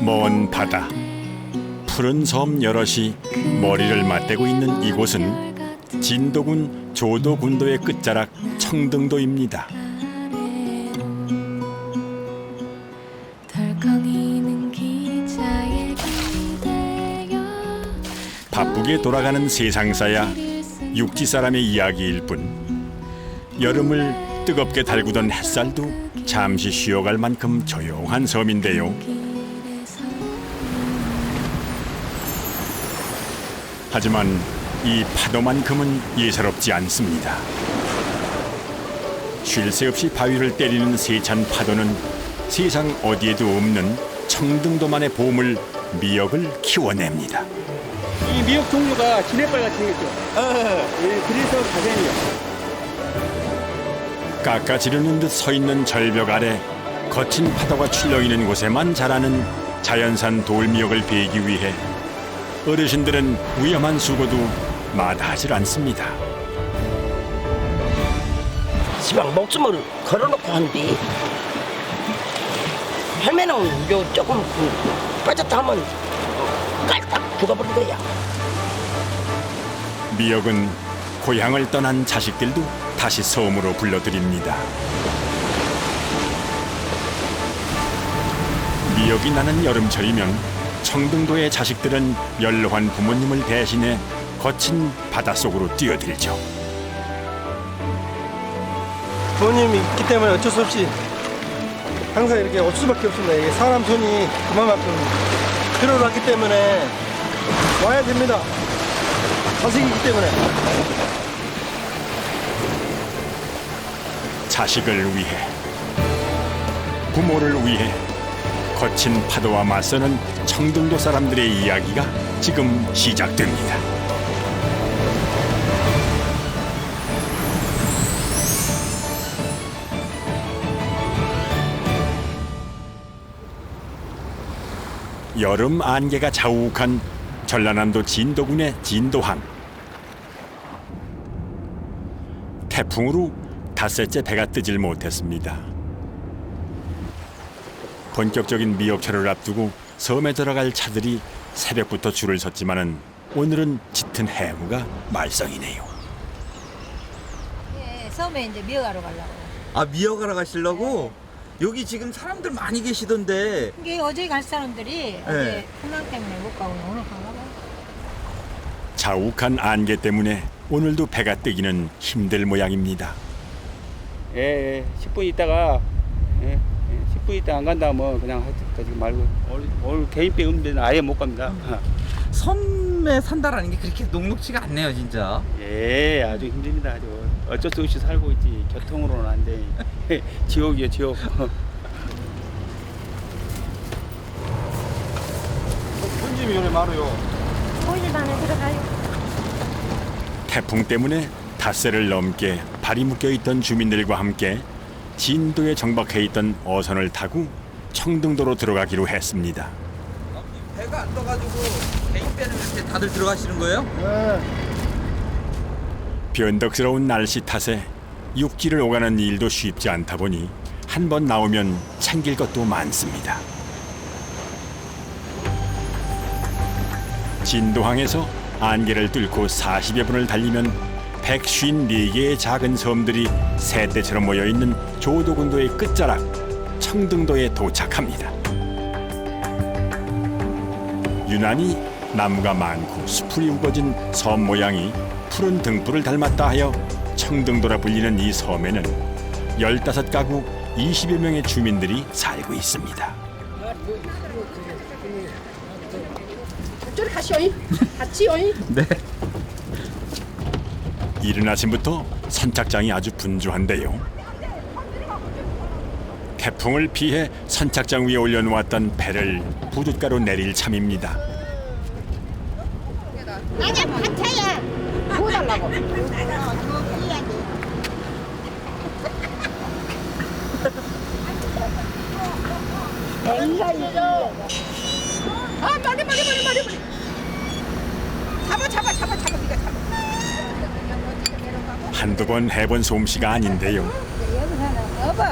먼 바다, 푸른 섬 여럿이 머리를 맞대고 있는 이곳은 진도군 조도군도의 끝자락 청등도입니다. 바쁘게 돌아가는 세상사야 육지 사람의 이야기일 뿐 여름을 뜨겁게 달구던 햇살도 잠시 쉬어갈 만큼 조용한 섬인데요. 하지만 이 파도만큼은 예사롭지 않습니다. 쉴 새 없이 바위를 때리는 세찬 파도는 세상 어디에도 없는 청등도만의 보물 미역을 키워냅니다. 이 미역 종류가 기내빨같이 생겼죠? 예, 그래서 가생이요. 깎아지르는 듯 서 있는 절벽 아래 거친 파도가 출렁이는 곳에만 자라는 자연산 돌미역을 베기 위해 어르신들은 위험한 수고도 마다하질 않습니다. 시방 목숨을 걸어놓고 한뒤 할매는 요 조금 빠졌다 하면 깔딱 죽어버린 거야. 미역은 고향을 떠난 자식들도 다시 섬으로 불러들입니다. 미역이 나는 여름철이면 청등도의 자식들은 연로한 부모님을 대신해 거친 바닷속으로 뛰어들죠. 부모님이 있기 때문에 어쩔 수 없이 항상 이렇게 올 수밖에 없습니다. 이게 사람 손이 그만큼 필요로 하기 때문에 와야 됩니다. 자식이기 때문에. 자식을 위해, 부모를 위해 거친 파도와 맞서는 청등도 사람들의 이야기가 지금 시작됩니다. 여름 안개가 자욱한 전라남도 진도군의 진도항. 태풍으로 닷새째 배가 뜨질 못했습니다. 본격적인 미역철을 앞두고 섬에 들어갈 차들이 새벽부터 줄을 섰지만은 오늘은 짙은 해무가 말썽이네요. 예, 섬에 이제 미역하러 가려고. 아, 미역하러 가시려고? 여기 지금 사람들 많이 계시던데. 이게 어제 갈 사람들이 어제 풍랑 때문에 못 가고 오늘 가나 봐요. 자욱한 안개 때문에 오늘도 배가 뜨기는 힘들 모양입니다. 예, 10분 있다가 10분 있다 안 간다 면 그냥 하지 말고 오늘 개인배 없는 아예 못 갑니다. 섬에 산다라는 게 그렇게 녹록지가 않네요, 진짜. 예, 아주 힘듭니다. 아주 어쩔 수 없이 살고 있지. 교통으로는 안 돼. 지옥이요, 지옥. 손님이 요래 많아요. 보이지 안에 들어가요. 태풍 때문에 닷새를 넘게 발이 묶여있던 주민들과 함께 진도에 정박해 있던 어선을 타고 청등도로 들어가기로 했습니다. 배가 안 떠가지고 개인배는 이렇게 다들 들어가시는 거예요? 네. 변덕스러운 날씨 탓에 육지를 오가는 일도 쉽지 않다 보니 한 번 나오면 챙길 것도 많습니다. 진도항에서 안개를 뚫고 40여 분을 달리면 154개의 작은 섬들이 새떼처럼 모여있는 조도군도의 끝자락 청등도에 도착합니다. 유난히 나무가 많고 수풀이 우거진 섬 모양이 푸른 등불을 닮았다 하여 청등도라 불리는 이 섬에는 15가구 20여 명의 주민들이 살고 있습니다. 저리 가시오잉. 같이오잉. 네. 이른 아침부터 선착장이 아주 분주한데요. 태풍을 피해 선착장 위에 올려놓았던 배를 부둣가로 내릴 참입니다. 아니야 반차야. 구워달라고. 아 빨리. 잡아 네가 잡아. 한두 번 해본 솜씨가 아닌데요. 여기서는 여보.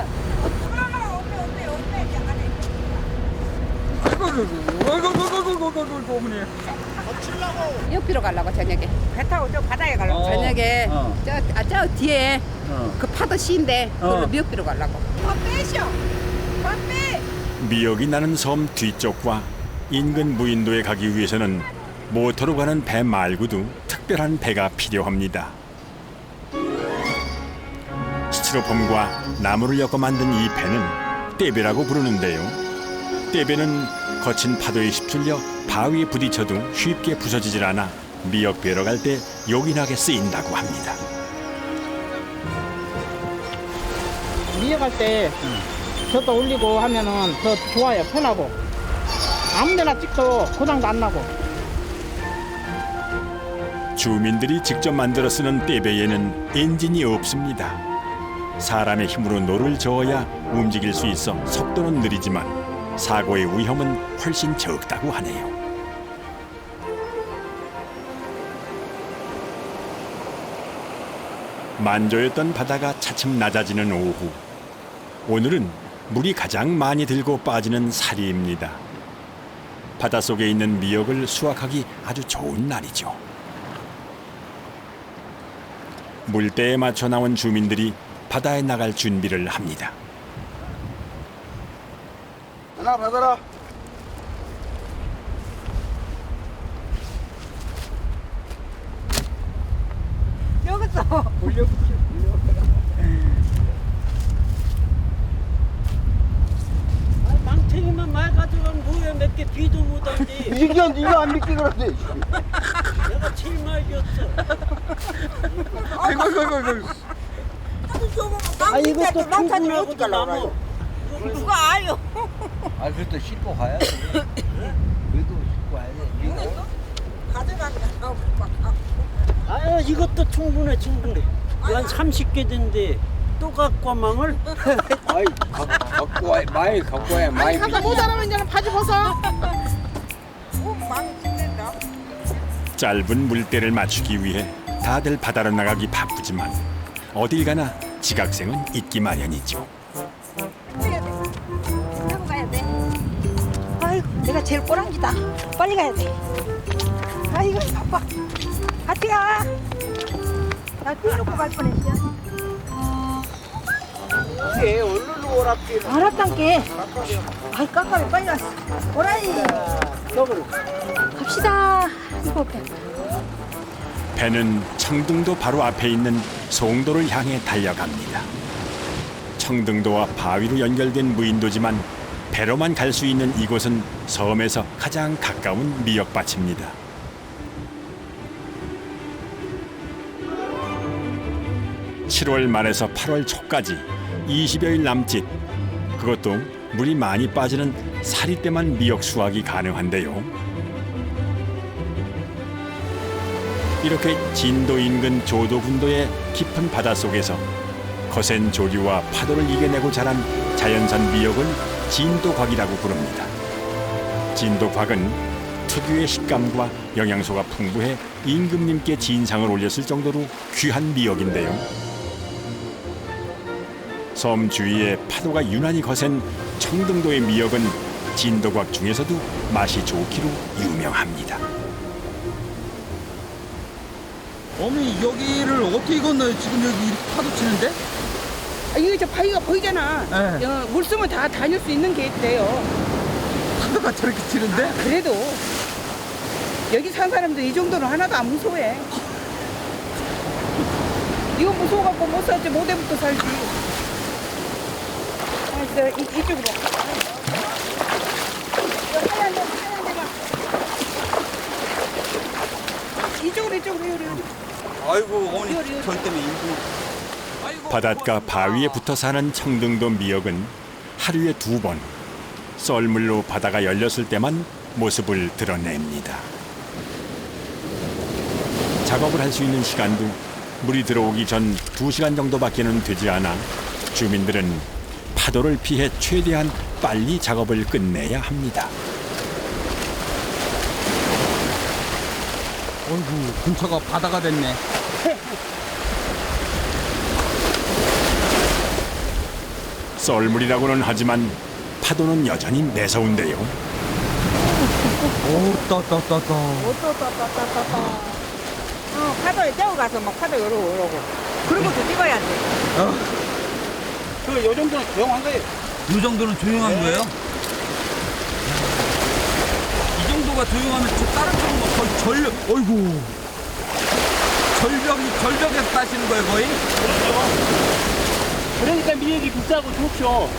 아이고, 어머니. 옆으로 가려고 저녁에. 배 타고 저 바다에 가려고. 저녁에 저 뒤에 그 파도 시인데 그걸로 미역비로 가려고. 밥 빼셔. 밥 빼. 미역이 나는 섬 뒤쪽과 인근 무인도에 가기 위해서는 모터로 가는 배 말고도 특별한 배가 필요합니다. 스티로폼과 나무를 엮어 만든 이 배는 떼배라고 부르는데요. 떼배는 거친 파도에 휩쓸려 바위에 부딪혀도 쉽게 부서지질 않아 미역 배러 갈 때 요긴하게 쓰인다고 합니다. 미역할 때 젖도 올리고 하면은 더 좋아요. 편하고 아무데나 찍도 고장도 안 나고. 주민들이 직접 만들어 쓰는 떼배에는 엔진이 없습니다. 사람의 힘으로 노를 저어야 움직일 수 있어 속도는 느리지만 사고의 위험은 훨씬 적다고 하네요. 만조였던 바다가 차츰 낮아지는 오후. 오늘은 물이 가장 많이 들고 빠지는 사리입니다. 바닷속에 있는 미역을 수확하기 아주 좋은 날이죠. 물때에 맞춰 나온 주민들이 바다에 나갈 준비를 합니다. 하나 받아라. 여기서 망탱이만 말 가져가면 뭐야 몇 개 비도 못하지. 이거 안 믿기 그러지. 내가 제일 말이었어. 아이고. 아 이것도 충분하고 나무. 누가 알요? 아 그래도 싣고 가야 돼. 그래도 싣고 가야 돼. 아 이것도 충분해. 한 30개 된데 또 갖고 와 망을. 아이 갖고 와 많이 갖고 와야 많이. 가서 모자라면 이제 바지 벗어. 짧은 물때를 맞추기 위해 다들 바다로 나가기 바쁘지만 어딜 가나 지각생은 있기 마련이죠. 타고 가야 돼. 아이고, 내가 제일 꼬랑지다. 빨리 가야 돼. 아이고, 바빠. 같이 가. 나 뛰어놓고 갈 뻔했어. 예 얼른 오랍게. 알았단께. 아이, 깜깜해. 빨리 왔어. 오라이. 갑시다. 이거 배는 청등도 바로 앞에 있는 송도를 향해 달려갑니다. 청등도와 바위로 연결된 무인도지만 배로만 갈 수 있는 이곳은 섬에서 가장 가까운 미역밭입니다. (7월) 말에서 (8월) 초까지 20여일 남짓, 그것도 물이 많이 빠지는 사리 때만 미역 수확이 가능한데요. 이렇게 진도 인근 조도군도의 깊은 바닷속에서 거센 조류와 파도를 이겨내고 자란 자연산 미역을 진도곽이라고 부릅니다. 진도곽은 특유의 식감과 영양소가 풍부해 임금님께 진상을 올렸을 정도로 귀한 미역인데요. 섬 주위에 파도가 유난히 거센 청등도의 미역은 진도곽 중에서도 맛이 좋기로 유명합니다. 어머니 여기를 어떻게 건너요? 지금 여기 이렇게 파도 치는데? 이거 저 바위가 보이잖아. 네. 물 쓰면 다 다닐 수 있는 게 있대요. 파도가 저렇게 치는데? 그래도 여기 산 사람들 이 정도는 하나도 안 무서워해. 이거 무서워갖고 못 살지 모대부터 살지. 이쪽으로. 하얀 데가. 이쪽으로. 아이고 어머니 저 때문에 힘들어. 아이고, 바닷가 바위에 붙어 사는 청등도 미역은 하루에 2번 썰물로 바다가 열렸을 때만 모습을 드러냅니다. 작업을 할 수 있는 시간도 물이 들어오기 전 2시간 정도밖에는 되지 않아 주민들은 파도를 피해 최대한 빨리 작업을 끝내야 합니다. 어이구 근처가 바다가 됐네. 썰물이라고는 하지만 파도는 여전히 매서운데요. 오, 떠. 오또또또또또또. 파도에 떼어가서 막 파도 이러고. 그리고 또 찍어야 돼. 요 정도는 조용한 거예요. 이 정도는 조용한 거예요? 이 정도가 조용하면 저 다른 쪽은 뭐 거의 어이구. 절벽에서 따시는 거예요, 거의? 그러니까 미역이 비싸고 좋죠.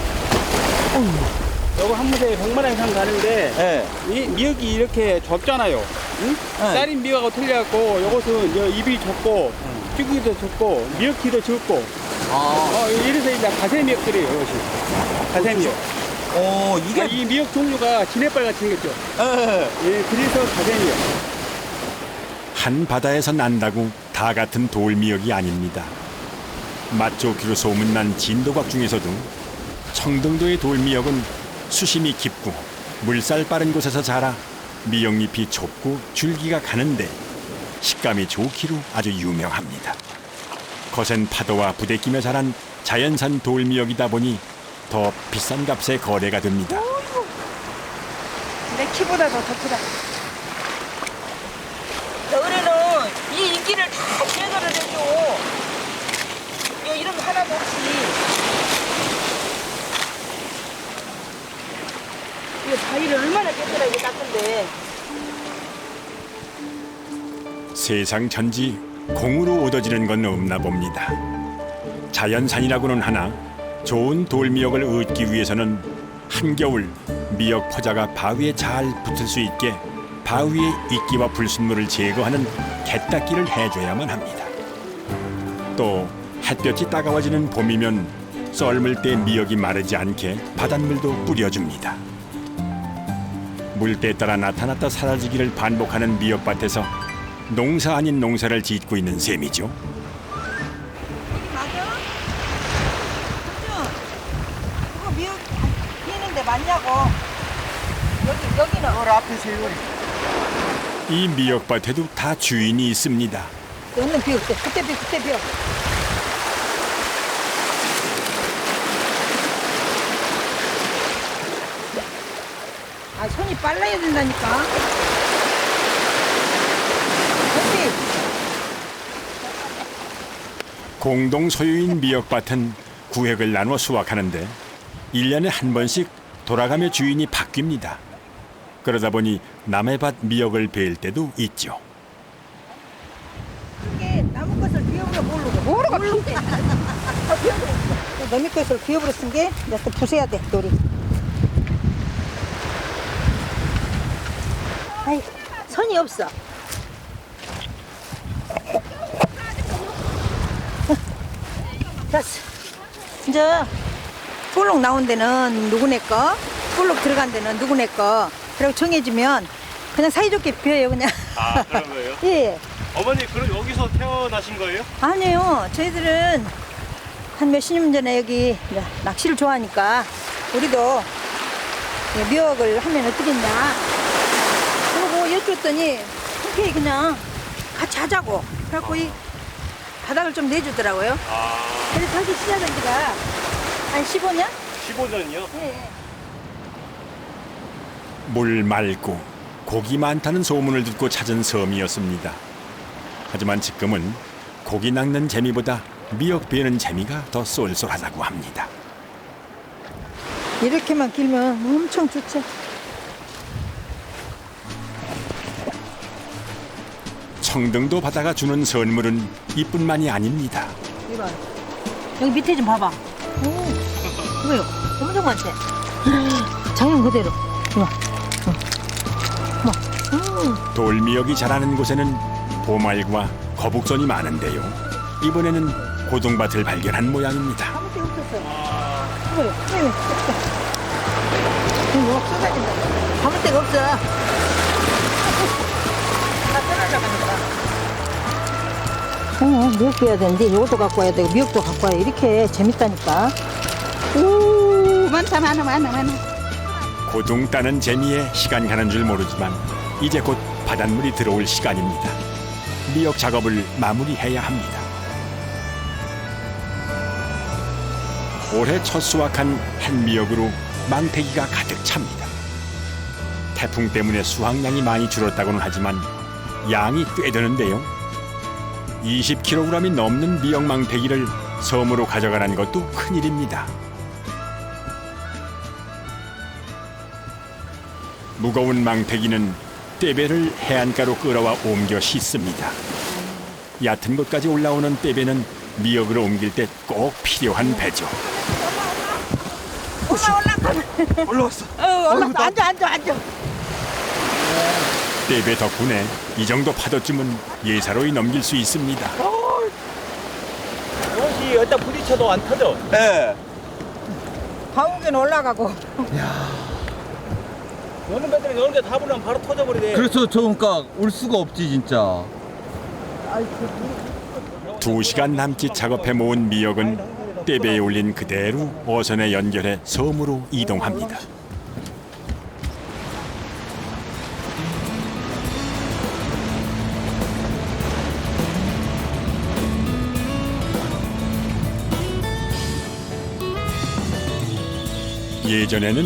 요거 한 무대에 100만 원 이상 가는데 네. 이 미역이 이렇게 좁잖아요. 응? 쌀인 미역하고 틀려갖고 요것은 입이 좁고 쭈기도 좁고 미역기도 적고 이래서 이제 가세 미역들이에요. 이것이 가세 미역. 이게 이 미역 종류가 진해빨같이 생겼죠. 예, 그래서 가세 미역. 한 바다에서 난다고 다 같은 돌미역이 아닙니다. 맛 좋기로 소문난 진도각 중에서도 청등도의 돌미역은 수심이 깊고 물살 빠른 곳에서 자라 미역잎이 좁고 줄기가 가는데 식감이 좋기로 아주 유명합니다. 거센 파도와 부대끼며 자란 자연산 돌미역이다 보니 더 비싼 값에 거래가 됩니다. 내 키보다 더 크다. 너네는 이 인기를 다 제거를 해줘. 이런 거 하나도 없이. 이거 바위를 얼마나 깨끗하게 닦은데. 세상 전지 공으로 얻어지는 건 없나 봅니다. 자연산이라고는 하나 좋은 돌미역을 얻기 위해서는 한겨울 미역 포자가 바위에 잘 붙을 수 있게 바위의 이끼와 불순물을 제거하는 갯닦기를 해줘야만 합니다. 또 햇볕이 따가워지는 봄이면 썰물 때 미역이 마르지 않게 바닷물도 뿌려줍니다. 물때에 따라 나타났다 사라지기를 반복하는 미역밭에서 농사 아닌 농사를 짓고 있는 셈이죠. 맞아? 그죠? 그거 미역 피는데 맞냐고. 여기는. 앞에서 이거. 이 미역밭에도 다 주인이 있습니다. 너는 비워. 그때 비워. 아, 손이 빨라야 된다니까. 그렇지. 공동 소유인 미역밭은 구획을 나눠 수확하는데 1년에 한 번씩 돌아가며 주인이 바뀝니다. 그러다 보니 남의 밭 미역을 베일 때도 있죠. 이게 나무 것을 비워버려 모르고. 너미 것을 비워버려 쓴 게 이제 또 부숴야 돼, 돌이. 아이, 선이 없어. 됐어. 이제 볼록 나온 데는 누구네 거, 볼록 들어간 데는 누구네 거. 그리고 정해지면 그냥 사이좋게 비워요, 그냥. 아, 그런 거예요? 예. 어머니, 그럼 여기서 태어나신 거예요? 아니요. 저희들은 한 몇십 년 전에 여기 이제 낚시를 좋아하니까 우리도 미역을 하면 어떻겠냐. 그러고 여쭈었더니 흔쾌히 그냥 같이 하자고. 그래갖고 이 바닥을 좀 내주더라고요. 그래서 다시 시작한 지가 한 15년? 15년이요? 예. 물 맑고 고기 많다는 소문을 듣고 찾은 섬이었습니다. 하지만 지금은 고기 낚는 재미보다 미역 베는 재미가 더 쏠쏠하다고 합니다. 이렇게만 길면 엄청 좋죠. 청등도 바다가 주는 선물은 이뿐만이 아닙니다. 이봐. 여기 밑에 좀 봐봐. 오, 이거요. 엄청 많대. 작년 그대로. 이봐. 돌미역이 자라는 곳에는 보말과 거북선이 많은데요. 이번에는 고동밭을 발견한 모양입니다. 아무 데 없었어. 이거요. 이거 뭐가 쏟아진다. 아무 데가 없어. 다 떨어져 가니까. 미역 빼야 되는데 이것도 갖고 와야 되고 미역도 갖고 와야 이렇게 재밌다니까. 오, 많다. 고동 따는 재미에 시간 가는 줄 모르지만 이제 곧 바닷물이 들어올 시간입니다. 미역 작업을 마무리해야 합니다. 올해 첫 수확한 햇미역으로 망태기가 가득 찹니다. 태풍 때문에 수확량이 많이 줄었다고는 하지만 양이 꽤 되는데요. 20kg이 넘는 미역망태기를 섬으로 가져가는 것도 큰일입니다. 무거운 망태기는 떼배를 해안가로 끌어와 옮겨 싣습니다. 얕은 곳까지 올라오는 떼배는 미역으로 옮길 때 꼭 필요한 배죠. 올라왔어. 올라왔어. 앉아. 떼배 덕분에 이 정도 파도쯤은 예사로이 넘길 수 있습니다. 이것이 여기다 부딪혀도 안 터져. 네. 방울기는 올라가고. 여는 배들이 여는 데다 보면 바로 터져버리네. 그렇죠. 그러니까 올 수가 없지 진짜. 2시간 남짓 작업해 모은 미역은 떼배에 올린 그대로 어선에 연결해 섬으로 이동합니다. 예전에는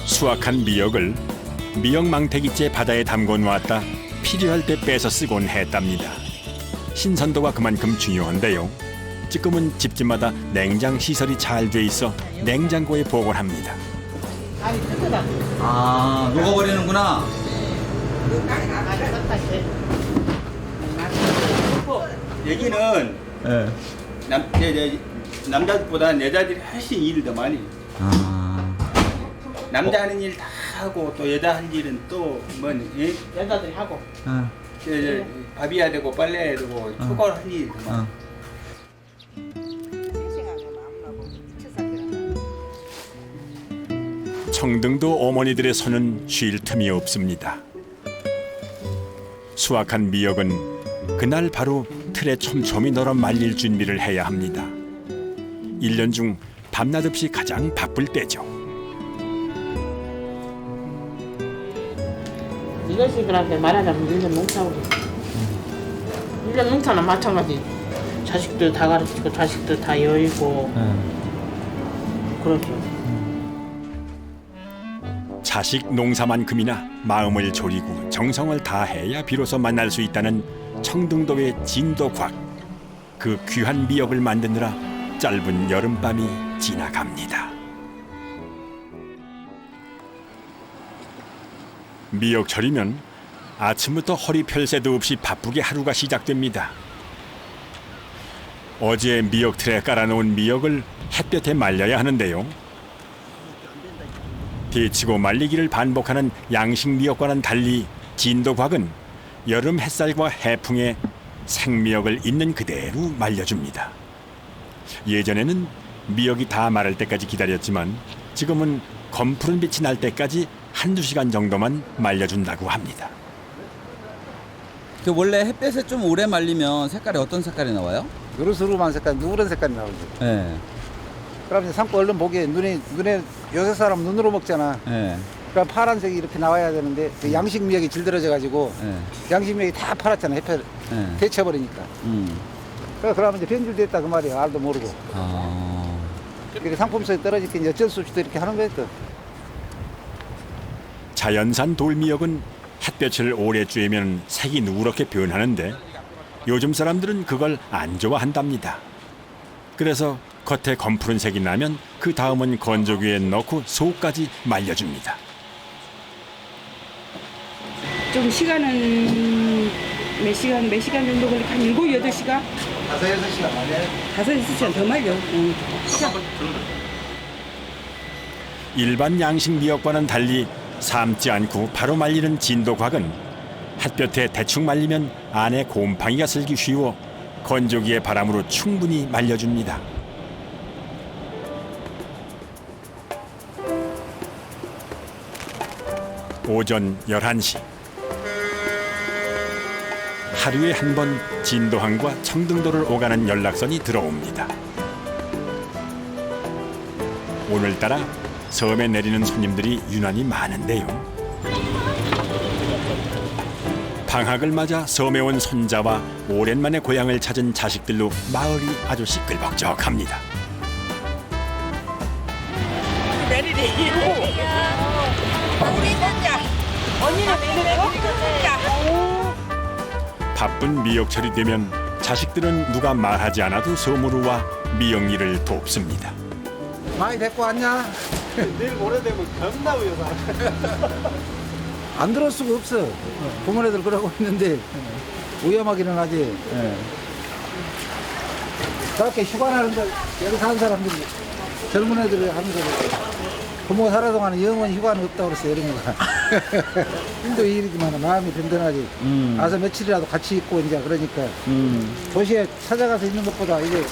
수확한 미역을 미역망태기째 바다에 담궈 놓았다 필요할 때 빼서 쓰곤 했답니다. 신선도가 그만큼 중요한데요. 지금은 집집마다 냉장 시설이 잘 돼 있어 냉장고에 보관합니다. 아 녹아버리는구나. 얘기는 남자들보다 여자들이 훨씬 일을 더 많이 해요. 남자 하는 일 다 하고 또 여자 하는 일은 또 뭐니? 여자들이 하고. 밥이 해야 되고 빨래 해야 되고 초과를 할 일이 더 많아. 청등도 어머니들의 손은 쉴 틈이 없습니다. 수확한 미역은 그날 바로 틀에 촘촘히 널어 말릴 준비를 해야 합니다. 1년 중 밤낮 없이 가장 바쁠 때죠. 이것이들한테 말하자면 1년 농사고 1년 농사는 마찬가지. 자식들 다 가르치고 자식들 다 열고 그렇죠. 자식 농사만큼이나 마음을 졸이고 정성을 다해야 비로소 만날 수 있다는 청등도의 진도곽. 그 귀한 미역을 만드느라 짧은 여름밤이 지나갑니다. 미역철이면 아침부터 허리 펼 새도 없이 바쁘게 하루가 시작됩니다. 어제 미역 틀에 깔아놓은 미역을 햇볕에 말려야 하는데요. 데치고 말리기를 반복하는 양식 미역과는 달리 진도곽은 여름 햇살과 해풍에 생미역을 있는 그대로 말려줍니다. 예전에는 미역이 다 마를 때까지 기다렸지만 지금은 검푸른 빛이 날 때까지 1~2시간 정도만 말려준다고 합니다. 그 원래 햇볕에 좀 오래 말리면 색깔이 어떤 색깔이 나와요? 누르스름한 색깔, 누런 색깔이 나오죠. 네. 그럼 이제 삶고 얼른 보기에 눈에 요새 사람 눈으로 먹잖아. 네. 그럼 파란색이 이렇게 나와야 되는데 그 양식 미역이 질들어져 가지고 양식 미역이 다 파랗잖아. 햇볕 데쳐버리니까. 그러면 이제 변질됐다 그 말이야. 알도 모르고. 이렇게 상품성이 떨어지니까 어쩔 수 없이 또 이렇게 하는 거야 또. 자연산 돌미역은 햇볕을 오래 쬐면 색이 누렇게 변하는데 요즘 사람들은 그걸 안 좋아한답니다. 그래서 겉에 검푸른 색이 나면 그 다음은 건조기에 넣고 속까지 말려줍니다. 좀 시간은 몇 시간 정도 걸릴까? 한 7, 8시간? 5~6시간 말려요? 5~6시간 더 말려. 일반 양식 미역과는 달리 삶지 않고 바로 말리는 진도곽은 햇볕에 대충 말리면 안에 곰팡이가 슬기 쉬워 건조기의 바람으로 충분히 말려줍니다. 오전 11시. 하루에 한 번 진도항과 청등도를 오가는 연락선이 들어옵니다. 오늘따라 섬에 내리는 손님들이 유난히 많은데요. 방학을 맞아 섬에 온 손자와 오랜만에 고향을 찾은 자식들로 마을이 아주 시끌벅적합니다. 내리래. 우리 손자 언니는 바쁜 미역철이 되면 자식들은 누가 말하지 않아도 소모로 와 미역 일을 돕습니다. 많이 데리고 왔냐? 내일 모레 되면 겁나 위험하. 안 들을 수가 없어. 부모네들 그러고 있는데 위험하기는 하지. 저렇게 휴가 나는데 여기 사는 사람들이 젊은 애들이 하는 거 부모 살아 동안에 영원히 휴가는 없다고 그랬어 이런 거가. 힘도 일이지만 마음이 든든하지. 가서 며칠이라도 같이 있고 이제 그러니까 도시에 찾아가서 있는 것보다 이게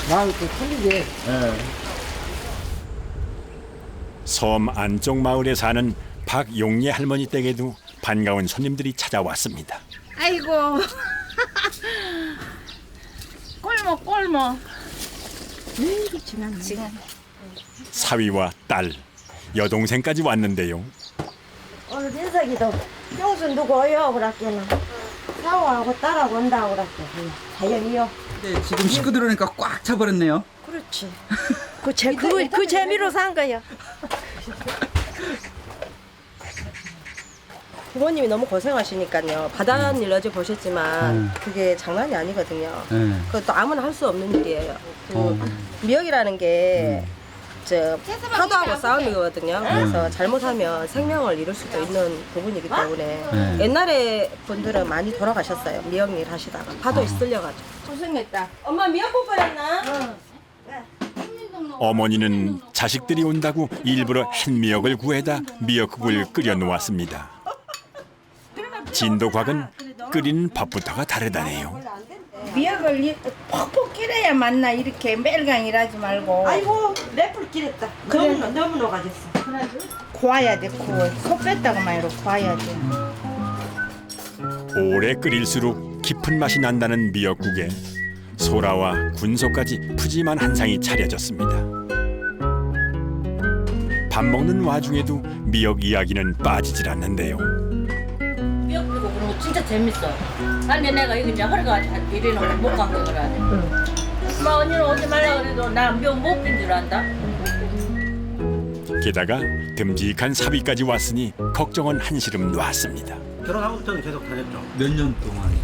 마음이 또 틀리지. 섬 안쪽 마을에 사는 박용예 할머니 댁에도 반가운 손님들이 찾아왔습니다. 아이고. 꼴모. 지금. 사위와 딸, 여동생까지 왔는데요. 오늘 민석이도 형수 누구 어여 그랬기는 사오하고 딸하고 온다고 그랬어. 자연이요. 근데 지금 식구 들어오니까 꽉 차버렸네요. 그렇지. 그 재미로 산 거야. 부모님이 너무 고생하시니까요. 바다일 어제 보셨지만 그게 장난이 아니거든요. 그것도 아무나 할 수 없는 일이에요. 미역이라는 게 파도하고 싸움이거든요. 그래서 잘못하면 생명을 잃을 수도 있는 부분이기 때문에 옛날에 분들은 많이 돌아가셨어요. 미역 일 하시다가 파도에 쓸려가지고. 고생했다. 엄마 미역국 끓였나? 어머니는 자식들이 온다고 일부러 햇미역을 구해다 미역국을 끓여 놓았습니다. 진도곽은 끓이는 밥부터가 다르다네요. 미역을 퍽퍽 끓여야 맞나 이렇게 멜강 일하지 말고. 아이고 랩을 끼랬다. 너무 녹아졌어. 구워야 돼. 속 뺐다고 말고 구워야 돼. 오래 끓일수록 깊은 맛이 난다는 미역국에 소라와 군소까지 푸짐한 한상이 차려졌습니다. 밥 먹는 와중에도 미역 이야기는 빠지질 않는데요. 미역 끓이고 그런 거 진짜 재밌어. 근데 내가 이거 이제 허리가 이래놓고 못 간 거 그래. 엄마 언니는 오지 말라 그래도 난 미역 못 낀 줄 안다. 게다가 듬직한 사위까지 왔으니 걱정은 한시름 놨습니다. 결혼하고부터는 계속 다녔죠. 몇 년 동안?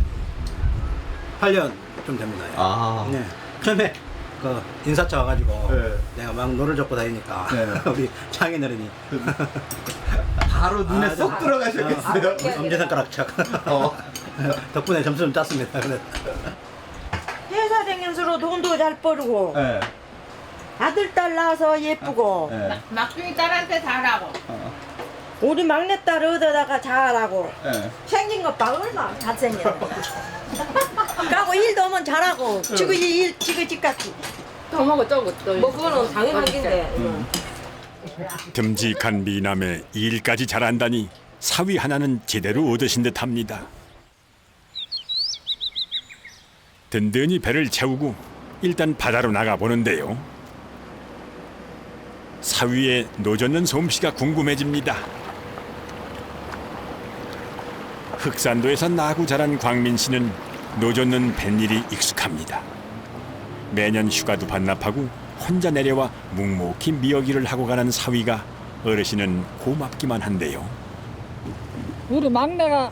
8년 좀 됩니다. 네. 처음에 그 인사차 와가지고 내가 막 노를 젓고 다니니까 우리 장인어른이 바로 눈에 쏙 들어가셨겠어요. 엄지손가락착. 덕분에 점수 좀 땄습니다. 회사 다니면서 돈도 잘 벌고 아들 딸 낳아서 예쁘고 막둥이 딸한테 잘하고 우리 막내딸 얻어다가 잘하고 생긴 것 봐 얼마나 잘생겼네. 그리고 일도 오면 잘하고 지그지같이 더 먹어 저것도. 뭐 그거는 당연한 긴데. 듬직한 미남에 일까지 잘한다니 사위 하나는 제대로 얻으신 듯합니다. 든든히 배를 채우고 일단 바다로 나가보는데요. 사위의 노젓는 솜씨가 궁금해집니다. 흑산도에서 나고 자란 광민 씨는 노젓는 뱃일이 익숙합니다. 매년 휴가도 반납하고 혼자 내려와 묵묵히 미역일을 하고 가는 사위가 어르신은 고맙기만 한데요. 우리 막내가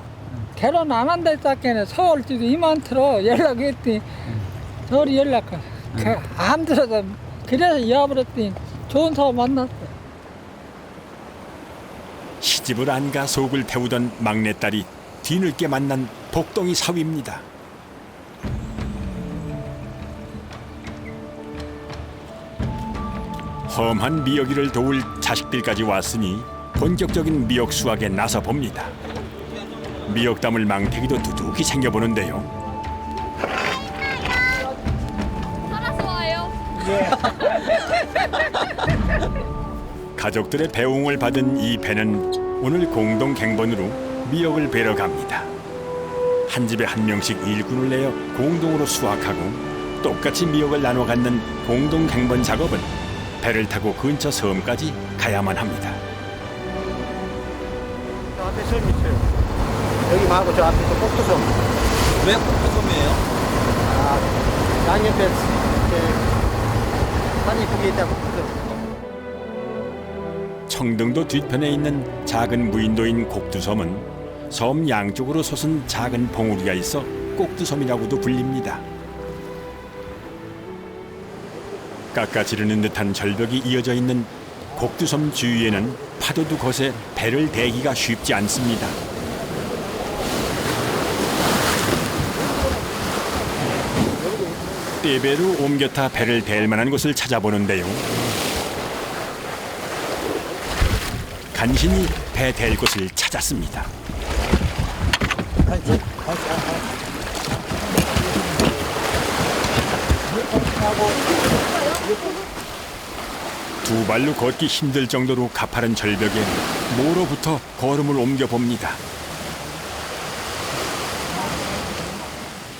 결혼 안 한다 했다께는 서울지도 이만트로 연락했더니 저리 연락해. 안 들어서 그래서 이어버렸더니 좋은 사람 만났어. 시집을 안 가 속을 태우던 막내딸이 뒤늦게 만난 복덩이 사위입니다. 험한 미역일을 도울 자식들까지 왔으니 본격적인 미역 수확에 나서 봅니다. 미역담을 망태기도 두둑히 챙겨보는데요. 살아서 와요. 가족들의 배웅을 받은 이 배는 오늘 공동 갱번으로 미역을 베러 갑니다. 한 집에 한 명씩 일꾼을 내어 공동으로 수확하고 똑같이 미역을 나눠 갖는 공동 갱번 작업은 배를 타고 근처 섬까지 가야만 합니다. 저 앞에 섬 있어요. 여기 말고 저 앞에 또 꼭두섬. 왜 꼭두섬이에요? 양옆에 산이 그게 있다 꼭두섬. 청등도 뒤편에 있는 작은 무인도인 곡두섬은 섬 양쪽으로 솟은 작은 봉우리가 있어 꼭두섬이라고도 불립니다. 깎아지르는 듯한 절벽이 이어져 있는 곡두섬 주위에는 파도도 거세 배를 대기가 쉽지 않습니다. 떼배로 옮겨 타 배를 댈 만한 곳을 찾아보는데요. 간신히 배 댈 곳을 찾았습니다. 두 발로 걷기 힘들 정도로 가파른 절벽에 모로부터 걸음을 옮겨 봅니다.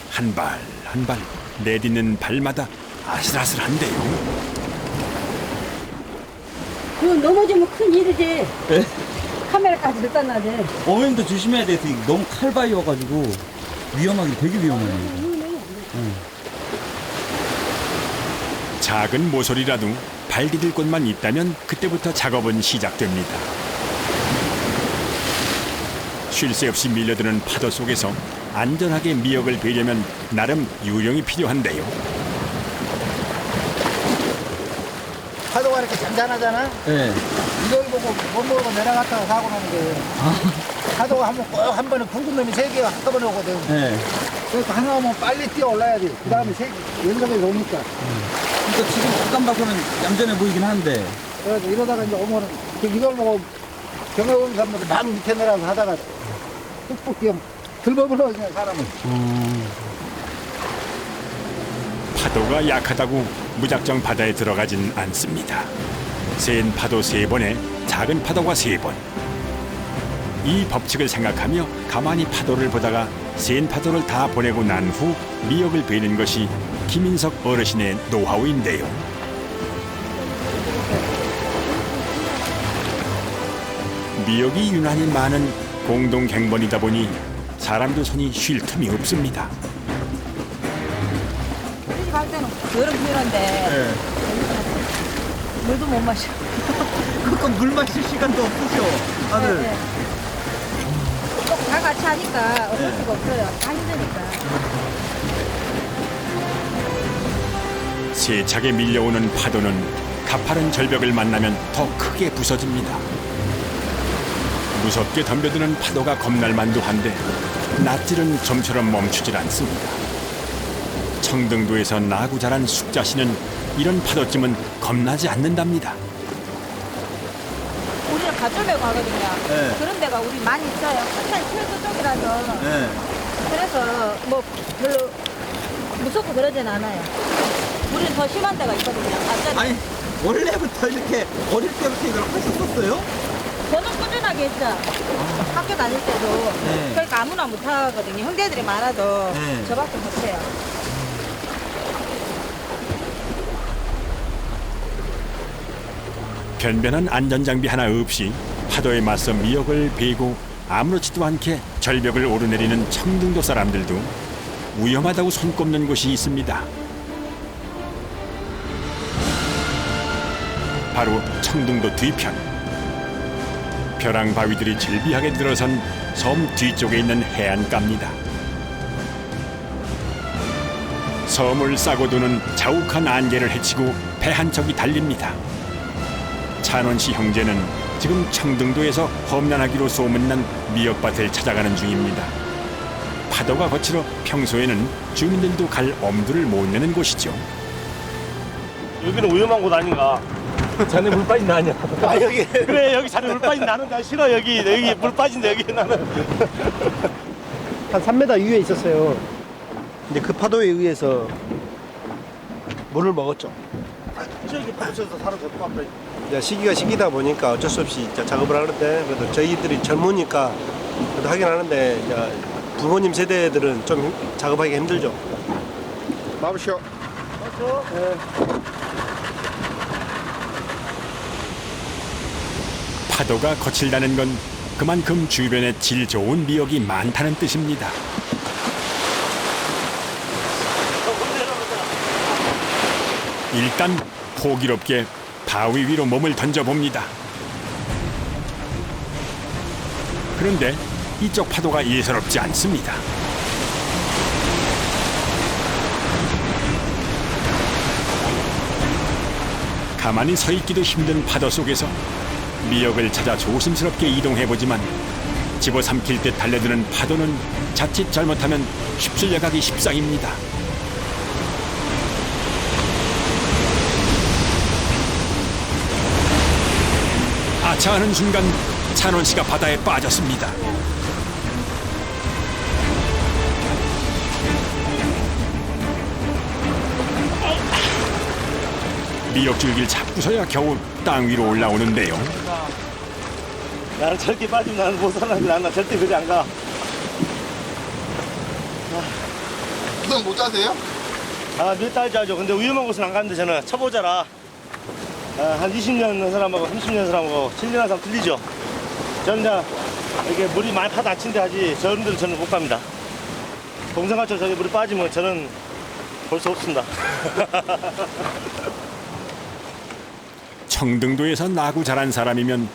한 발 한 발 내딛는 발마다 아슬아슬한데요. 그거 넘어지면 큰 일이지. 네? 카메라까지 넣다 놔야 돼. 어머님도 조심해야 돼서 너무 칼바위여가지고 위험하긴 되게 위험해요. 작은 모서리라도 발 디딜 곳만 있다면 그때부터 작업은 시작됩니다. 쉴 새 없이 밀려드는 파도 속에서 안전하게 미역을 베려면 나름 요령이 필요한데요. 파도가 이렇게 잔잔하잖아. 네. 이걸 보고 못 먹고 내려갔다가 사고 나는 거예요. 파도가 한 번에 굵은 놈이 3개가 한꺼번에 오거든. 네. 그래서 하나 오면 빨리 뛰어 올라야 돼. 그 다음에 연속에 오니까. 그러니까 지금 잠깐 봐서는 얌전해 보이긴 한데. 그래서 이러다가 이제 오면은 이걸 보고 경험을 가면 막 밑에 내려가서 하다가 뚝뚝 뛰어 들버블러 그냥 사람은. 파도가 약하다고 무작정 바다에 들어가진 않습니다. 센 파도 3번에 작은 파도가 3번. 이 법칙을 생각하며 가만히 파도를 보다가 센 파도를 다 보내고 난 후 미역을 베는 것이 김인석 어르신의 노하우인데요. 미역이 유난히 많은 공동 갱번이다 보니 사람도 손이 쉴 틈이 없습니다. 우리 갈 때는 여름 휴일인데 물도 못 마셔. 그러니까 물 마실 시간도 없으셔, 다들. 네. 꼭 다 같이 하니까 어쩔 수가 없어요. 다 힘드니까. 세차게 밀려오는 파도는 가파른 절벽을 만나면 더 크게 부서집니다. 무섭게 덤벼드는 파도가 겁날 만도 한데 낯질은 좀처럼 멈추질 않습니다. 청등도에서 나고 자란 숙자씨는 이런 파도쯤은 겁나지 않는답니다. 우리는 가쪽에 가거든요. 네. 그런 데가 우리 많이 있어요. 하천 철도 쪽이라서. 네. 그래서 뭐 별로 무섭고 그러진 않아요. 우리는 더 심한 데가 있거든요. 아니, 원래부터 이렇게 어릴 때부터 이걸 하셨었어요? 저는 꾸준하게 했죠. 학교 다닐 때도. 네. 그러니까 아무나 못 하거든요. 형제들이 많아도 네. 저밖에 못 해요. 변변한 안전장비 하나 없이 파도에 맞서 미역을 베고 아무렇지도 않게 절벽을 오르내리는 청등도 사람들도 위험하다고 손꼽는 곳이 있습니다. 바로 청등도 뒤편. 벼랑 바위들이 질비하게 들어선 섬 뒤쪽에 있는 해안가입니다. 섬을 싸고 도는 자욱한 안개를 헤치고 배 한 척이 달립니다. 찬원 씨 형제는 지금 청등도에서 험난하기로 소문난 미역밭을 찾아가는 중입니다. 파도가 거칠어 평소에는 주민들도 갈 엄두를 못 내는 곳이죠. 여기는 위험한 곳 아닌가? 자네 물 빠진다 아니야? 아, 여기. 그래, 여기 자네 물 빠진 나는 나 싫어. 여기 물 빠진다 여기 나는. 한 3m 위에 있었어요. 근데 그 파도에 의해서 물을 먹었죠. 저기 파도쳐서 사람 데리고 왔다. 시기가 시기다 보니까 어쩔 수 없이 작업을 하는데 그래도 저희들이 젊으니까 그래도 하긴 하는데 부모님 세대들은 좀 작업하기 힘들죠. 마부쇼. 파도가 거칠다는 건 그만큼 주변에 질 좋은 미역이 많다는 뜻입니다. 일단 호기롭게 바위 위로 몸을 던져봅니다. 그런데 이쪽 파도가 예사롭지 않습니다. 가만히 서 있기도 힘든 파도 속에서 미역을 찾아 조심스럽게 이동해보지만 집어삼킬 듯 달려드는 파도는 자칫 잘못하면 휩쓸려가기 십상입니다. 아차하는 순간 찬원 씨가 바다에 빠졌습니다. 미역줄기를 잡고서야 겨우 땅 위로 올라오는데요. 나는 절대 빠지면 나는 못 살아난다. 나 절대 그리 안 가. 부산 못 자세요? 몇 달 자죠. 근데 위험한 곳은 안 가는데 저는 초보자라 한 20년 사람하고 30년 사람하고 7년 사람 틀리죠. 저는 그냥 이렇게 물이 많이 파도 안 친데 하지 저런데는 저는 못 갑니다. 동생같이 저기 물이 빠지면 저는 볼 수 없습니다. 청등도에서 나고 자란 사람이면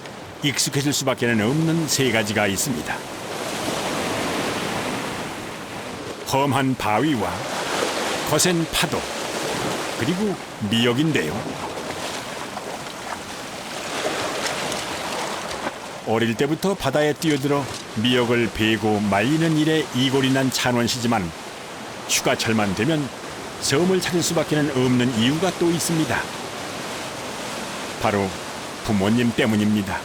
익숙해질 수밖에 없는 세 가지가 있습니다. 험한 바위와 거센 파도, 그리고 미역인데요. 어릴 때부터 바다에 뛰어들어 미역을 베고 말리는 일에 이골이 난 찬원 씨지만 휴가철만 되면 섬을 찾을 수밖에 없는 이유가 또 있습니다. 바로 부모님 때문입니다.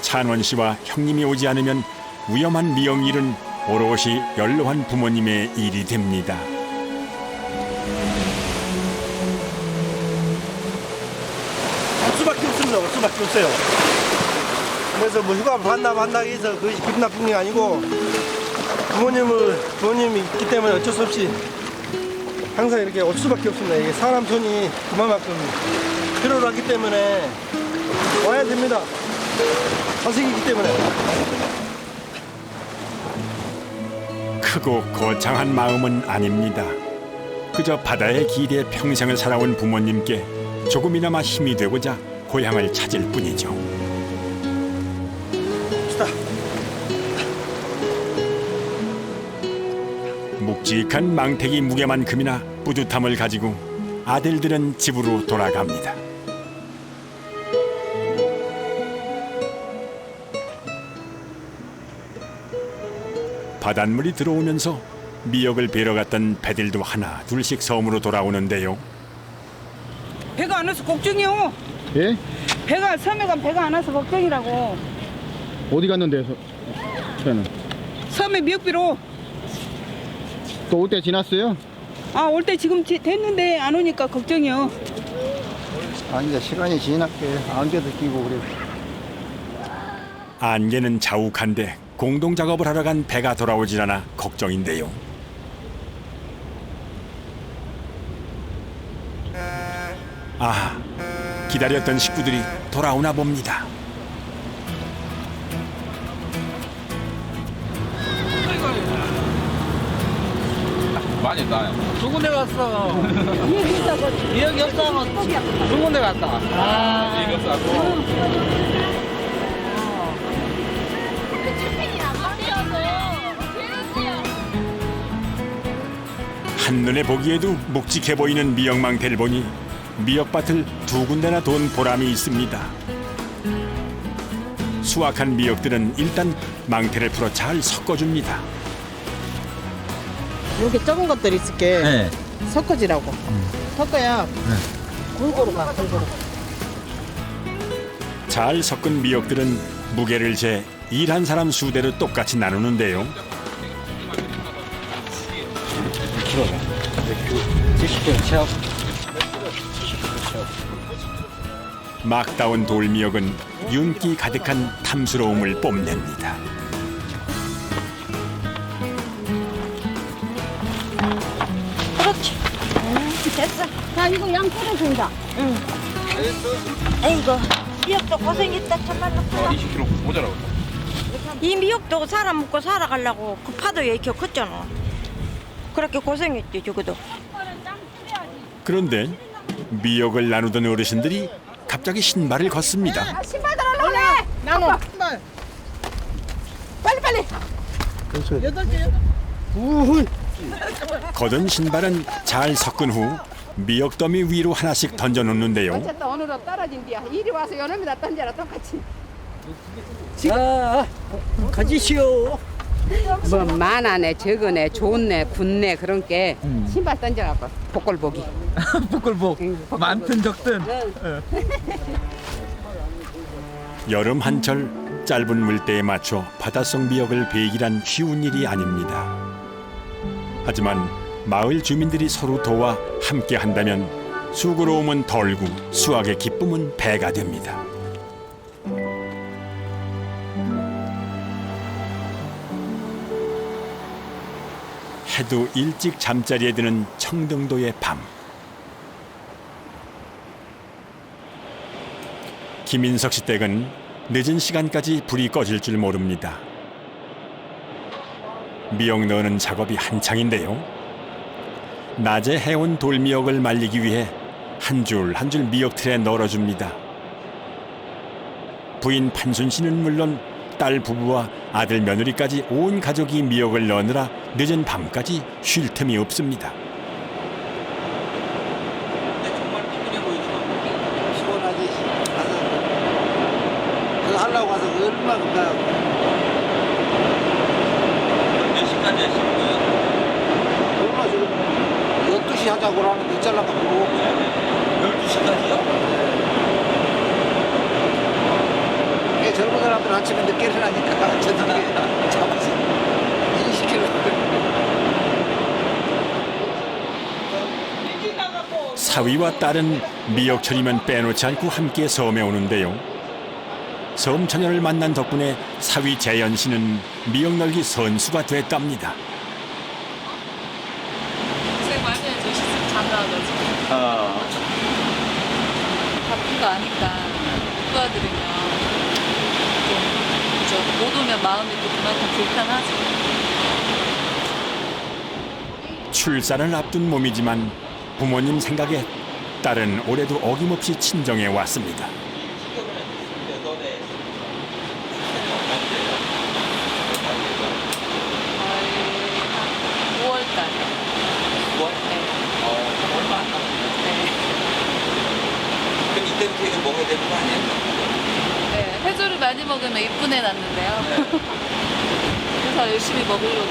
찬원 씨와 형님이 오지 않으면 위험한 미역 일은 오롯이 연로한 부모님의 일이 됩니다. 올 수밖에 없습니다. 올 수밖에 없어요. 그래서 뭐 휴가 반다 해서 그것이 기분 나쁜 게 아니고 부모님이 있기 때문에 어쩔 수 없이 항상 이렇게 올 수밖에 없습니다. 이게 사람 손이 그만큼 필요로 하기 때문에 와야 됩니다. 자식이기 때문에. 크고 거창한 마음은 아닙니다. 그저 바다의 길에 평생을 살아온 부모님께 조금이나마 힘이 되고자 고향을 찾을 뿐이죠. 묵직한 망태기 무게만큼이나 뿌듯함을 가지고 아들들은 집으로 돌아갑니다. 바닷물이 들어오면서 미역을 베러 갔던 배들도 하나 둘씩 섬으로 돌아오는데요. 배가 안 와서 걱정이요. 예? 배가 섬에 가면 배가 안 와서 걱정이라고. 어디 갔는데 저는? 섬에 미역비로. 또 올 때 지났어요? 올 때 지금 됐는데 안 오니까 걱정이요. 이제 시간이 지났게 안개도 끼고 그래. 안개는 자욱한데 공동 작업을 하러 간 배가 돌아오질 않아 걱정인데요. 아, 기다렸던 식구들이 돌아오나 봅니다. 많이 나요. 두 군데 갔어. 미역이 없어. 두 군데 갔다. 이거 싸고. 한눈에 보기에도 묵직해 보이는 미역망태를 보니 미역밭을 두 군데나 돈 보람이 있습니다. 수확한 미역들은 일단 망태를 풀어 잘 섞어줍니다. 여기 적은 것들 있을게. 네. 섞어지라고. 섞어야 골고루 가, 골고루. 잘 섞은 미역들은 무게를 재 일한 사람 수대로 똑같이 나누는데요. 70kg 채워. 막 따온 돌미역은 윤기 가득한 탐스러움을 뽐냅니다. 그렇지. 됐어. 자, 이거 양 끓여준다. 응. 아이고, 미역도 고생했다. 정말로. 20kg 모자라고. 이 미역도 사람 먹고 살아가려고 그 파도에 이렇게 컸잖아. 그렇게 고생했지, 저거도. 그런데 미역을 나누던 어르신들이 갑자기 신발을 걷습니다. 신발 들어 나눠. 빨리. 여덟 개. 우후. 걷은 신발은 잘 섞은 후 미역더미 위로 하나씩 던져놓는데요. 어쨌든 오늘은 떨어진 뒤야. 이리 와서 요놈이다 던져라 똑같이. 자, 가지시오. 뭐 많아네, 적으네, 좋네, 굳네 그런 게 신발 던져갖고 복골복이. 복골복. 많든 적든. 여름 한철 짧은 물때에 맞춰 바닷속 미역을 배기란 쉬운 일이 아닙니다. 하지만 마을 주민들이 서로 도와 함께 한다면 수고로움은 덜고 수확의 기쁨은 배가 됩니다. 해도 일찍 잠자리에 드는 청등도의 밤. 김인석 씨 댁은 늦은 시간까지 불이 꺼질 줄 모릅니다. 미역 넣는 작업이 한창인데요. 낮에 해온 돌미역을 말리기 위해 한 줄 한 줄 미역틀에 널어줍니다. 부인 판순 씨는 물론 딸 부부와 아들 며느리까지 온 가족이 미역을 넣느라 늦은 밤까지 쉴 틈이 없습니다. 피곤하지. 가서 그거 하려고 가서 얼마나 가. 몇 시까지 하시는 거예요? 얼마 지금 12시 하자고 하는데 있잖아가 보고 12시까지요? 젊은 사람들 아침에 늦게 일어나니까 저녁에 잡아서 일시키려고. 사위와 딸은 미역철이면 빼놓지 않고 함께 섬에 오는데요. 섬 처녀를 만난 덕분에 사위 재연 씨는 미역 널기 선수가 됐답니다. 고생 많이 해줘. 시집 잘 나와가지고. 바쁜 거 아니까 도와드리면 좀 못 오면 마음이 또 그만큼 불편하지. 출산을 앞둔 몸이지만 부모님 생각에 딸은 올해도 어김없이 친정에 왔습니다. 5월달. 9월? 얼마 안 남았네. 그럼 이때부터 이거 먹어야 되는 거 아니에요? 네, 해조를 많이 먹으면 이쁜 애 낳는데요. 그래서 열심히 먹으려고.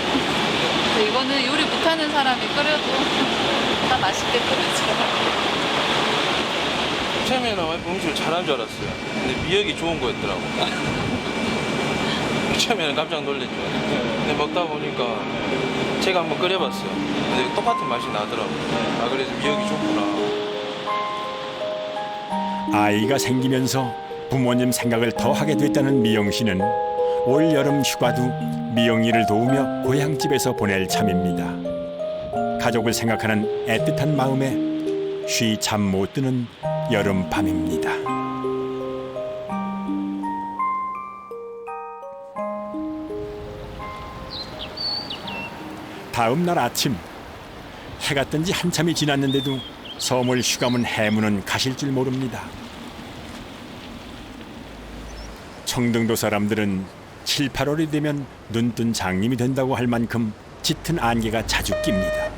근데 이거는 요리 못하는 사람이 끓여도 다 맛있게 끓이죠. 처음에는 와이프 음식을 잘한 줄 알았어요. 근데 미역이 좋은 거였더라고. 처음에는 깜짝 놀랐죠. 근데 먹다 보니까 제가 한번 끓여봤어요. 근데 똑같은 맛이 나더라고요. 아, 그래서 미역이 좋구나. 아이가 생기면서 부모님 생각을 더 하게 됐다는 미영 씨는 올 여름 휴가도 미영 일을 도우며 고향집에서 보낼 참입니다. 가족을 생각하는 애틋한 마음에 쉬 잠 못 드는 여름 밤입니다. 다음 날 아침 해가 뜬 지 한참이 지났는데도 서물 휴가문 해문은 가실 줄 모릅니다. 청등도 사람들은 7, 8월이 되면 눈뜬 장님이 된다고 할 만큼 짙은 안개가 자주 낍니다.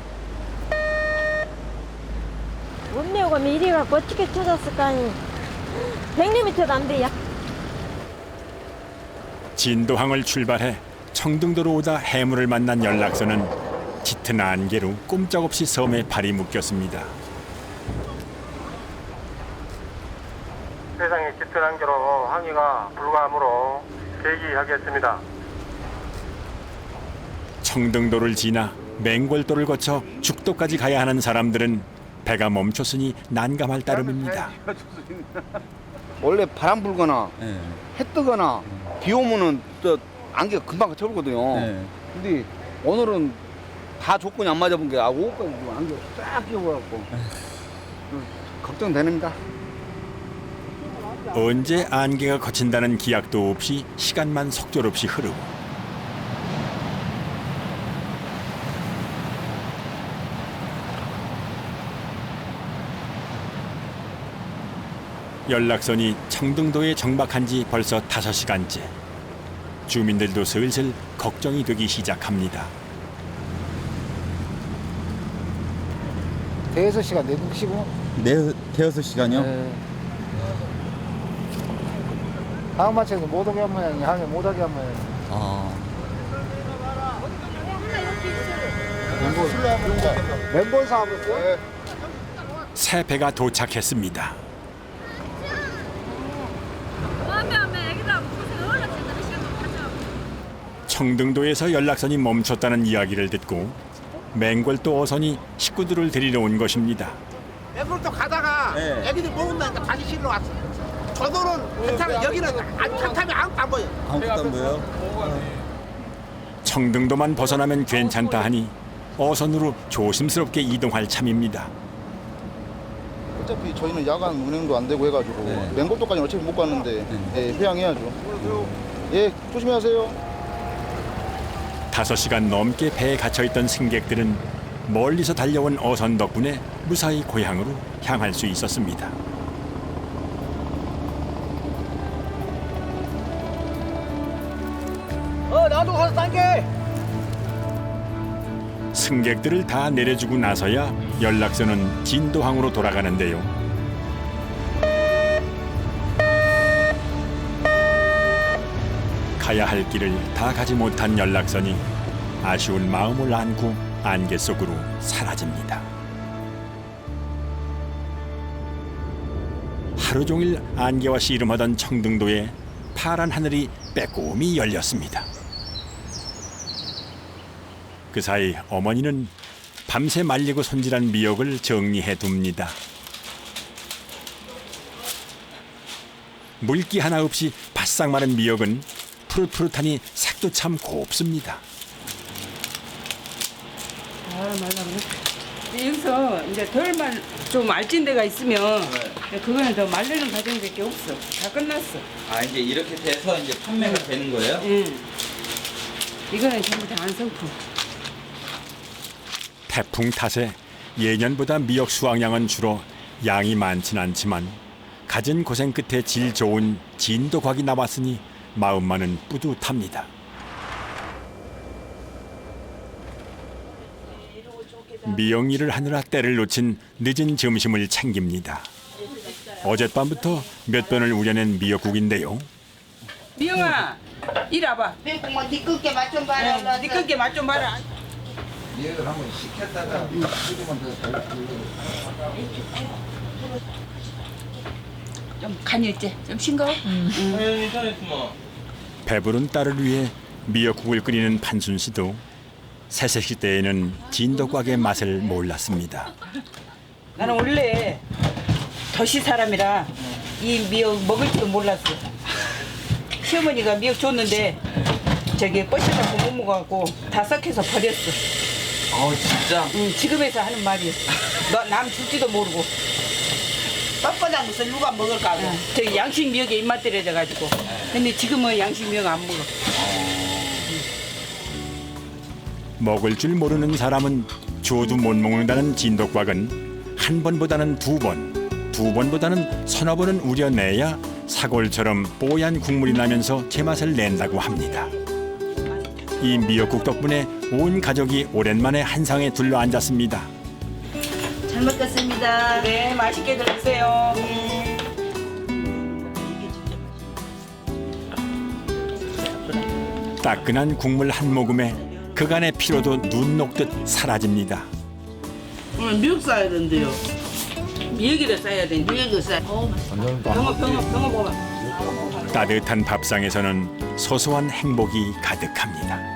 원내오가 미리 갖고 어떻게 찾았을까니 100리미터도 안 돼요. 진도항을 출발해 청등도로 오다 해물을 만난 연락선은 짙은 안개로 꼼짝없이 섬에 발이 묶였습니다. 세상에 짙은 안개로 항해가 불가하므로 대기하겠습니다. 청등도를 지나 맹골도를 거쳐 죽도까지 가야 하는 사람들은 배가 멈췄으니 난감할 따름입니다. 원래 바람 불거나 해 뜨거나 비 오면은 또 안개가 금방 쳐오거든요. 근데 오늘은 다 조건이 안 맞아본 게 오후까지 안개가 쫙 끼어갖고 걱정됩니다. 언제 안개가 거친다는 기약도 없이 시간만 속절없이 흐르고 연락선이 청등도에 정박한 지 벌써 5시간째. 주민들도 슬슬 걱정이 되기 시작합니다. 대여섯 시간 내두시고. 대여섯 시간이요? 네. 다음 마치에서 못 오게 한 모양이, 하면 못 하게 한 모양이. 멤버 사업을 네. 새 배가 도착했습니다. 청등도에서 연락선이 멈췄다는 이야기를 듣고 맹골도 어선이 식구들을 데리러 온 것입니다. 맹골도 가다가 애기들 먹는다니까 다시 실러 왔어. 저도는 괜찮아. 여기는 한참에 아무것도 안 보여. 아무것도 안 보여요? 청등도만 벗어나면 괜찮다 하니 어선으로 조심스럽게 이동할 참입니다. 어차피 저희는 야간 운행도 안 되고 해가지고 맹골도까지는 어차피 못 갔는데 회항해야죠. 예, 조심하세요. 5시간 넘게 배에 갇혀있던 승객들은 멀리서 달려온 어선 덕분에 무사히 고향으로 향할 수 있었습니다. 나도 가서 당겨. 승객들을 다 내려주고 나서야 연락선은 진도항으로 돌아가는데요. 가야 할 길을 다 가지 못한 연락선이 아쉬운 마음을 안고 안개 속으로 사라집니다. 하루 종일 안개와 씨름하던 청등도에 파란 하늘이 빼꼼히 열렸습니다. 그 사이 어머니는 밤새 말리고 손질한 미역을 정리해 둡니다. 물기 하나 없이 바싹 마른 미역은 푸릇푸릇하니 색도 참 곱습니다. 여기서 이제 좀 알찐 데가 있으면 그거는 더 말리는 과정밖에 없어. 다 끝났어. 이제 이렇게 돼서 이제 판매가 되는 거예요? 이거는 전부 다 안성품. 태풍 탓에 예년보다 미역 수확량은 줄어 양이 많진 않지만 갖은 고생 끝에 질 좋은 진도곽이 나왔으니 마음만은 뿌듯합니다. 미역 일을 하느라 때를 놓친 늦은 점심을 챙깁니다. 어젯밤부터 몇 번을 우려낸 미역국인데요. 미영아, 이리 와봐. 매콤한 네 끄게 맛 좀 봐라. 네 끄게 맛 좀 봐라. 미역을 한번 식혔다가 조금만 더 좀 간이 있지? 좀 싱거워? 배부른 딸을 위해 미역국을 끓이는 판순 씨도 새색시 때에는 진도곽의 맛을 몰랐습니다. 나는 원래 도시 사람이라 이 미역 먹을 줄은 몰랐어. 시어머니가 미역 줬는데 저기 뻗쳐갖고 못 먹어갖고 다 썩혀서 버렸어. 진짜? 응, 지금에서 하는 말이야. 너 남 줄지도 모르고. 뻣뻣한 것을 누가 먹을까 하고. 저기 양식 미역에 입맛 들여져가지고. 근데 지금은 양식 미역 안 먹어. 먹을 줄 모르는 사람은 줘도 못 먹는다는 진도곽은 한 번보다는 두 번, 두 번보다는 서너 번은 우려내야 사골처럼 뽀얀 국물이 나면서 제맛을 낸다고 합니다. 이 미역국 덕분에 온 가족이 오랜만에 한상에 둘러앉았습니다. 잘 먹겠습니다. 네, 맛있게 드세요. 따끈한 국물 한 모금에 그간의 피로도 눈 녹듯 사라집니다. 오늘 미역 싸야 된대요. 미역이를 싸야 돼. 미역을 싸. 병어 먹어봐. 따뜻한 밥상에서는 소소한 행복이 가득합니다.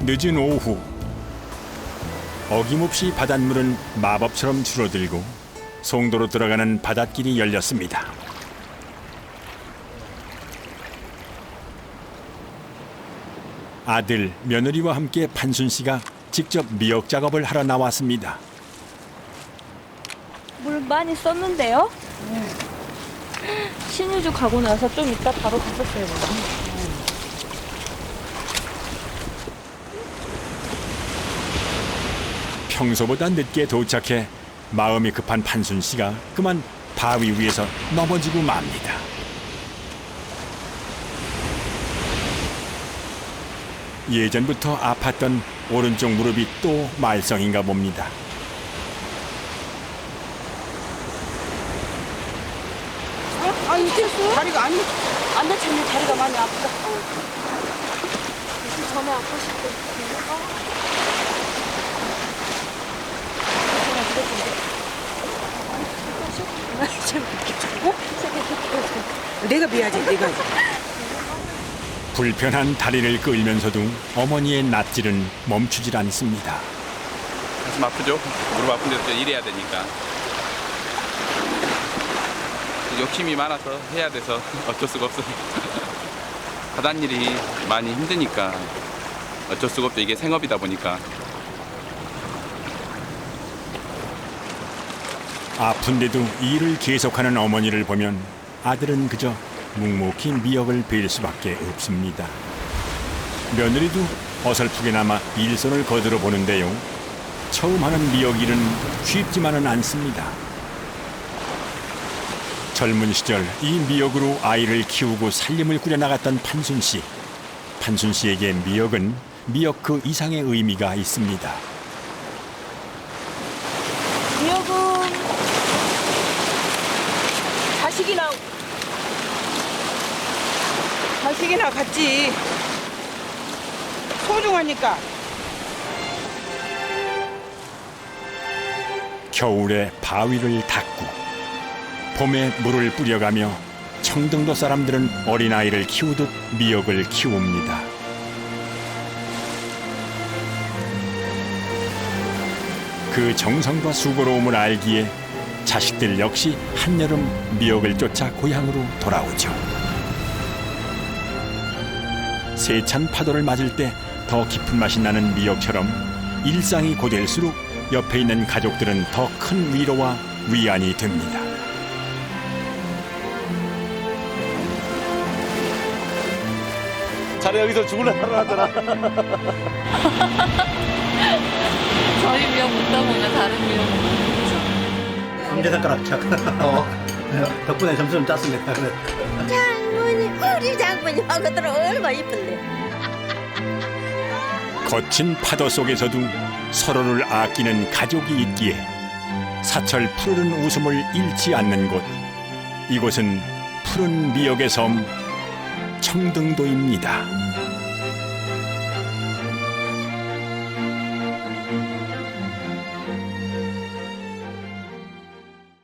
늦은 오후 어김없이 바닷물은 마법처럼 줄어들고 송도로 들어가는 바닷길이 열렸습니다. 아들, 며느리와 함께 판순 씨가 직접 미역 작업을 하러 나왔습니다. 물 많이 썼는데요? 신유주 가고 나서 좀 이따 바로 갔었어요. 평소보다 늦게 도착해 마음이 급한 판순 씨가 그만 바위 위에서 넘어지고 맙니다. 예전부터 아팠던 오른쪽 무릎이 또 말썽인가 봅니다. 아, 이제 다리가 안 다쳤네. 다리가 많이 아프다. 전에 아프실 때. 내가 비하지, 내가. 불편한 다리를 끌면서도 어머니의 낯질은 멈추질 않습니다. 가슴 아프죠? 무릎 아픈 데서 일해야 되니까. 욕심이 많아서 해야 돼서 어쩔 수가 없어요. 바닷일이 많이 힘드니까 어쩔 수가 없죠. 이게 생업이다 보니까. 아픈데도 일을 계속하는 어머니를 보면 아들은 그저 묵묵히 미역을 베일 수밖에 없습니다. 며느리도 어설프게나마 일손을 거들어 보는데요. 처음 하는 미역 일은 쉽지만은 않습니다. 젊은 시절 이 미역으로 아이를 키우고 살림을 꾸려나갔던 판순 씨. 판순 씨에게 미역은 미역 그 이상의 의미가 있습니다. 미역은 자식이나 같이 소중하니까. 겨울에 바위를 닦고 봄에 물을 뿌려가며 청등도 사람들은 어린아이를 키우듯 미역을 키웁니다. 그 정성과 수고로움을 알기에 자식들 역시 한여름 미역을 쫓아 고향으로 돌아오죠. 세찬 파도를 맞을 때 더 깊은 맛이 나는 미역처럼 일상이 고될수록 옆에 있는 가족들은 더 큰 위로와 위안이 됩니다. 자네 여기서 죽을라 살아나더라. 저희 미역 먹다 보면 다른 미역 먹죠. 엄지손가락 착. 덕분에 점수 좀 땄습니다. 장모님, 우리 장모님하고 들어 얼마나 이쁜데. 거친 파도 속에서도 서로를 아끼는 가족이 있기에 사철 푸르른 웃음을 잃지 않는 곳. 이곳은 푸른 미역의 섬 청등도입니다.